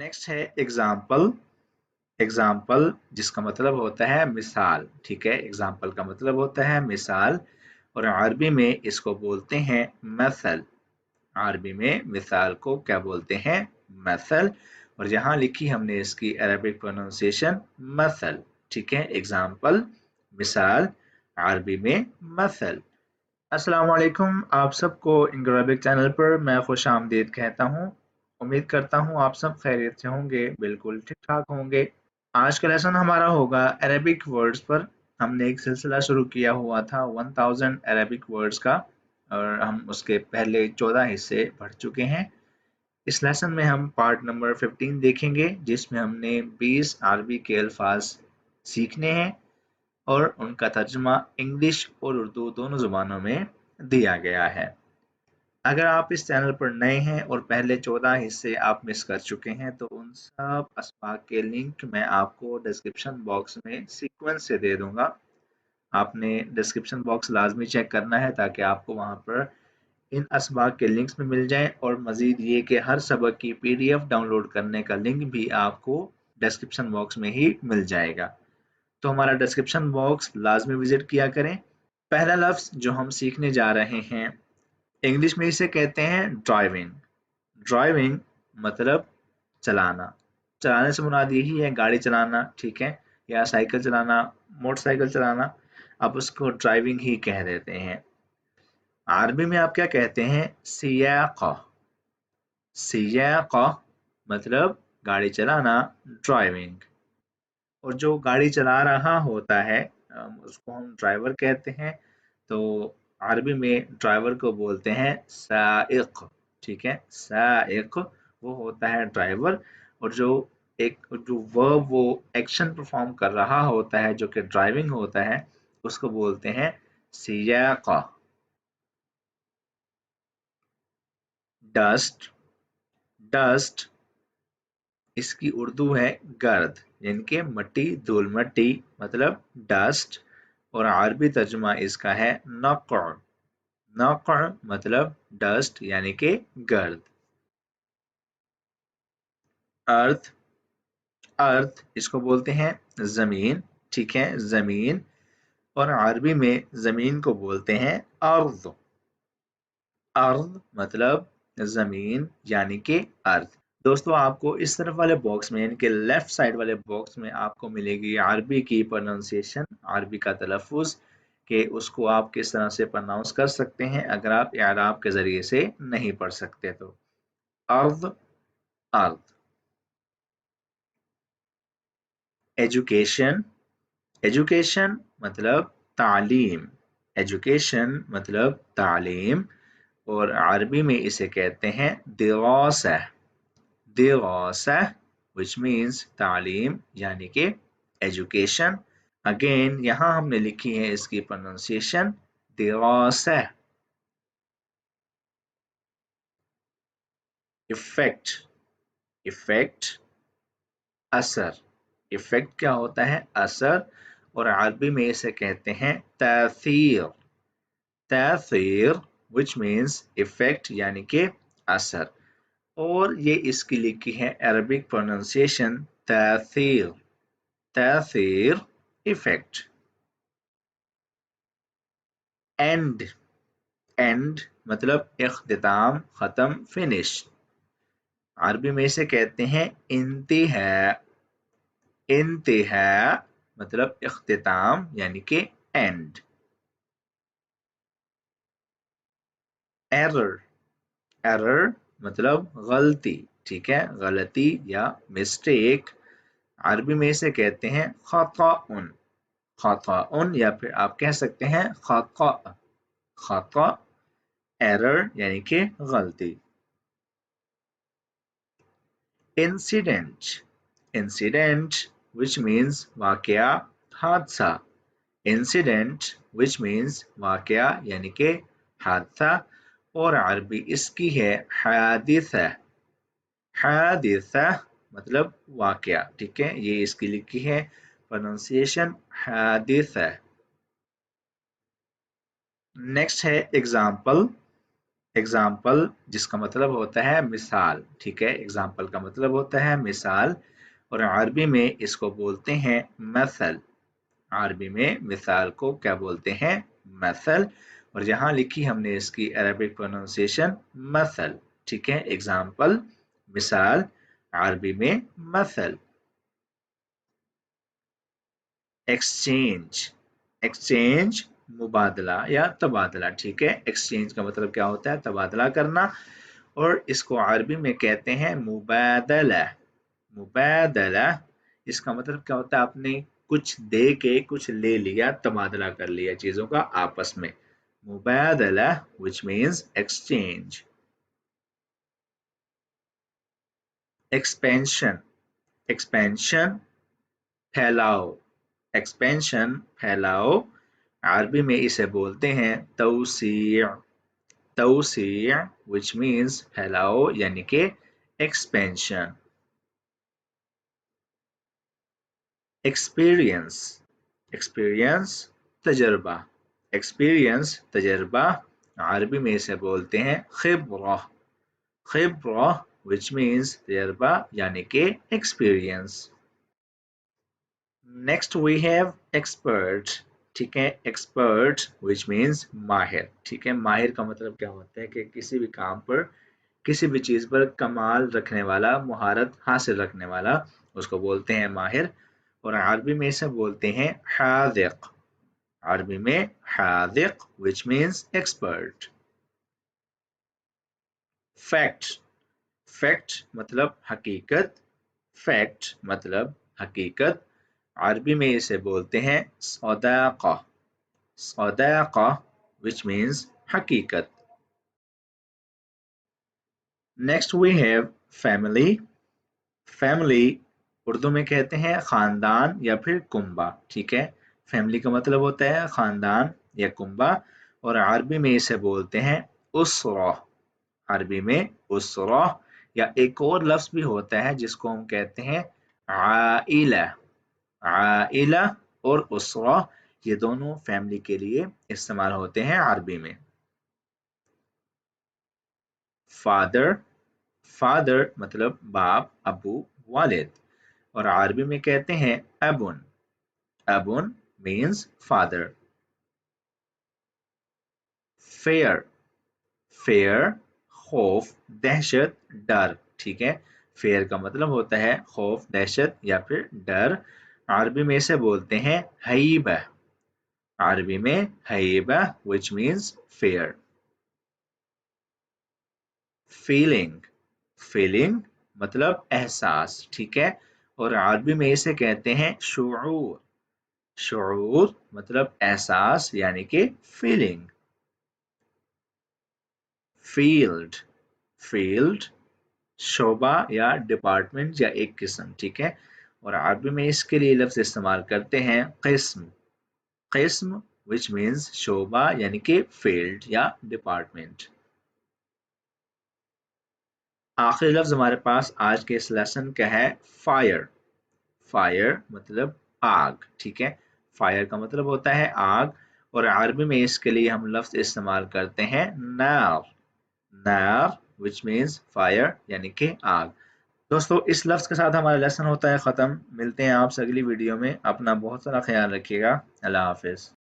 Next है example. Example जिसका मतलब होता है मिसाल, ठीक है। एग्जाम्पल का मतलब होता है मिसाल और अरबी में इसको बोलते हैं मसल। अरबी में मिसाल को क्या बोलते हैं? मसल। और यहाँ लिखी हमने इसकी अरबिक प्रोनाउंसिएशन मसल, ठीक है। एग्जाम्पल मिसाल, अरबी में मसल। अस्सलाम वालेकुम, आप सबको इंग्लिश चैनल पर मैं खुश आमदीद कहता हूँ। उम्मीद करता हूँ आप सब खैरियत से होंगे, बिल्कुल ठीक ठाक होंगे। आज का लेसन हमारा होगा अरेबिक वर्ड्स पर। हमने एक सिलसिला शुरू किया हुआ था 1000 अरेबिक वर्ड्स का और हम उसके पहले 14 हिस्से पढ़ चुके हैं। इस लेसन में हम पार्ट नंबर 15 देखेंगे जिसमें हमने 20 अरबी के अल्फाज सीखने हैं और उनका तर्जुमा इंग्लिश और उर्दू दोनों ज़ुबानों में दिया गया है। अगर आप इस चैनल पर नए हैं और पहले 14 हिस्से आप मिस कर चुके हैं तो उन सब अस्बाक के लिंक मैं आपको डिस्क्रिप्शन बॉक्स में सीक्वेंस से दे दूंगा। आपने डिस्क्रिप्शन बॉक्स लाजमी चेक करना है ताकि आपको वहां पर इन अस्बाक के लिंक्स में मिल जाएं और मजीद ये कि हर सबक की PDF डाउनलोड करने का लिंक भी आपको डिस्क्रिप्शन बॉक्स में ही मिल जाएगा। तो हमारा डिस्क्रिप्शन बॉक्स लाजमी विजिट किया करें। पहला लफ्ज जो हम सीखने जा रहे हैं, इंग्लिश में इसे कहते हैं ड्राइविंग। ड्राइविंग मतलब चलाना। चलाने से मुराद यही है गाड़ी चलाना, ठीक है, या साइकिल चलाना, मोटरसाइकिल चलाना, आप उसको ड्राइविंग ही कह देते हैं। अरबी में आप क्या कहते हैं? सियाका। सियाका मतलब गाड़ी चलाना, ड्राइविंग। और जो गाड़ी चला रहा होता है उसको हम ड्राइवर कहते हैं। तो अरबी में ड्राइवर को बोलते हैं साइक, ठीक है। साइक वो होता है ड्राइवर। और जो वर्ब वो एक्शन परफॉर्म कर रहा होता है जो कि ड्राइविंग होता है उसको बोलते हैं सियाका। डस्ट। डस्ट इसकी उर्दू है गर्द, यानी कि मट्टी, धूल मट्टी मतलब डस्ट। और अरबी तर्जुमा इसका है नक़्अ। नक़्अ मतलब डस्ट यानी कि गर्द। अर्थ। अर्थ इसको बोलते हैं जमीन, ठीक है, जमीन। और अरबी में जमीन को बोलते हैं अर्द। अर्द मतलब जमीन यानी कि अर्थ। दोस्तों आपको इस तरफ वाले बॉक्स में यानी कि लेफ्ट साइड वाले बॉक्स में आपको मिलेगी अरबी की प्रोनाउंसिएशन, अरबी का तलफ़ुज़ कि उसको आप किस तरह से प्रोनाउंस कर सकते हैं अगर आप इराब के ज़रिए से नहीं पढ़ सकते तो। अर्द, अर्द। एजुकेशन। एजुकेशन मतलब तालीम। एजुकेशन मतलब तालीम। और अरबी में इसे कहते हैं दिरासा। दिरासा which means तालीम यानी कि एजुकेशन। अगेन यहाँ हमने लिखी है इसकी प्रोनाउंसिएशन दिरासा। इफेक्ट। इफेक्ट असर। इफेक्ट क्या होता है? असर। और अरबी में इसे कहते हैं तासीर। तासीर which means इफेक्ट यानी कि असर। और ये इसकी लिखी है अरबिक प्रोनाउंसिएशन तासीर। तासीर इफेक्ट। एंड। एंड मतलब इख्तिताम, खत्म, फिनिश। अरबी में इसे कहते हैं इंतहा। इंतहा मतलब इख्तिताम यानी कि एंड। एरर। एरर मतलब गलती, ठीक है, गलती या मिस्टेक। अरबी में इसे कहते हैं खताउन। खताउन या फिर आप कह सकते हैं खता। खता एरर यानी कि गलती। इंसिडेंट। इंसिडेंट which means वाकया, हादसा। इंसिडेंट which means वाकया यानी कि हादसा। और अरबी इसकी है हादिसा। हादिसा मतलब वाकया, ठीक है, ये इसकी लिखी है प्रोनाउंसिएशन हादिसा। नेक्स्ट है एग्जाम्पल। एग्जाम्पल जिसका मतलब होता है मिसाल, ठीक है। एग्जाम्पल का मतलब होता है मिसाल और अरबी में इसको बोलते हैं मसल। अरबी में मिसाल को क्या बोलते हैं? मसल। और यहाँ लिखी हमने इसकी अरबिक प्रोनाउंसिएशन मसल, ठीक है। एग्जाम्पल मिसाल, अरबी में मसल। एक्सचेंज, एक्सचेंज मुबादला या तबादला, ठीक है। एक्सचेंज का मतलब क्या होता है? तबादला करना। और इसको अरबी में कहते हैं मुबादला। मुबादला, इसका मतलब क्या होता है? आपने कुछ दे के कुछ ले लिया, तबादला कर लिया चीजों का आपस में। मुबादला which means exchange। Expansion, expansion फैलाओ, एक्सपेंशन फैलाओ। अरबी में इसे बोलते हैं तौसीअ। तौसीअ which means फैलाओ यानी कि एक्सपेंशन। एक्सपीरियंस, एक्सपीरियंस तजर्बा। एक्सपीरियंस तजर्बा, अरबी में इसे बोलते हैं खिब्रा। खिब्रा which means तजर्बा यानी कि experience. Next we have expert, ठीक है। एक्सपर्ट which means माहिर, ठीक है। माहिर का मतलब क्या होता है? कि किसी भी काम पर, किसी भी चीज पर कमाल रखने वाला, महारत हासिल रखने वाला, उसको बोलते हैं माहिर। और अरबी में इसे बोलते हैं हादिक। अरबी में Hardik which means expert। Fact, fact मतलब हकीकत। फैक्ट मतलब हकीकत। अरबी में इसे बोलते हैं सदाका। सदाका which means हकीकत। Next we have family. Family Urdu में कहते हैं खानदान या फिर कुंबा, ठीक है। फैमिली का मतलब होता है खानदान या कुंबा। और अरबी में इसे बोलते हैं उसरा। अरबी में उसरा। या एक और लफ्ज भी होता है जिसको हम कहते हैं आइला। आइला और उसरा, ये दोनों फैमिली के लिए इस्तेमाल होते हैं अरबी में। फादर, फादर मतलब बाप, अबू, वालिद। और अरबी में कहते हैं अबुन। अबुन मीन्स फादर। फेयर, फेयर खौफ, दहशत, डर, ठीक है। फेयर का मतलब होता है खौफ, दहशत या फिर डर। अरबी में इसे बोलते हैं हईबा। अरबी में हईबा which means fear। Feeling, feeling मतलब एहसास, ठीक है। और अरबी में इसे कहते हैं शुऊर। शुऊर मतलब एहसास यानी कि फीलिंग। फील्ड, फील्ड शोबा या डिपार्टमेंट या एक किस्म, ठीक है। और अरबी में इसके लिए लफ्ज इस्तेमाल करते हैं किस्म। किस्म which means शोबा यानी कि फील्ड या डिपार्टमेंट। आखिरी लफ्ज हमारे पास आज के इस लेसन का है फायर। फायर मतलब आग, ठीक है। फायर का मतलब होता है आग। और अरबी में इसके लिए हम लफ्ज इस्तेमाल करते हैं नार। नार which means फायर यानी कि आग। दोस्तों इस लफ्ज के साथ हमारा लेसन होता है ख़त्म। मिलते हैं आपसे अगली वीडियो में। अपना बहुत सारा ख्याल रखिएगा। अल्लाह हाफिज़।